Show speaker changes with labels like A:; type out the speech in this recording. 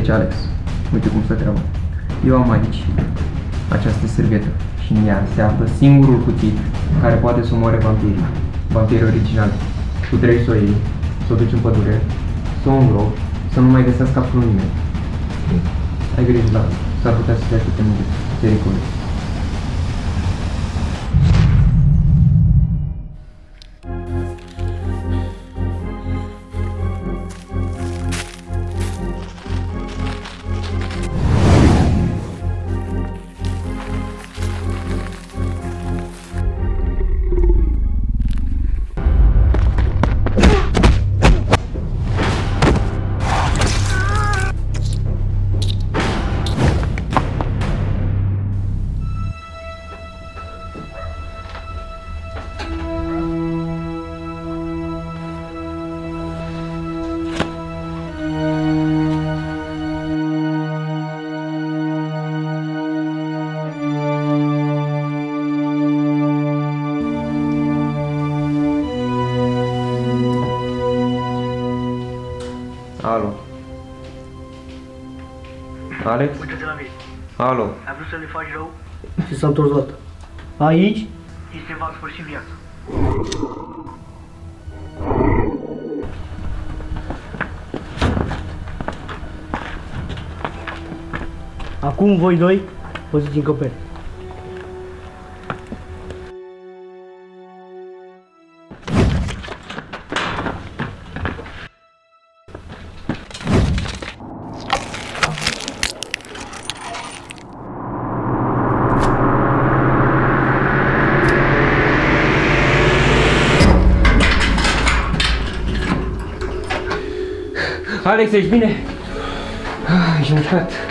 A: Deci, Alex, uite cum stă treaba. Eu am aici această servetă și în ea se află singurul cuțit care poate să omoare vampirii. Vampiri originali. Tu trebuie să o iei, să o duci în pădure, să o îngropi, să nu mai găsească absolut nimeni. Ai grijă la s-ar putea să te aștepte multe pericole.
B: Alo. Alex?
C: Uite-te la mine.
B: Alo.
C: Ai vrut să le faci rău?
D: Și s-a întors dată. Aici?
C: Ți se va sfârși viața.
D: Acum voi doi, poziți în căpere.
A: Alex, ești bine? Ești mușcat?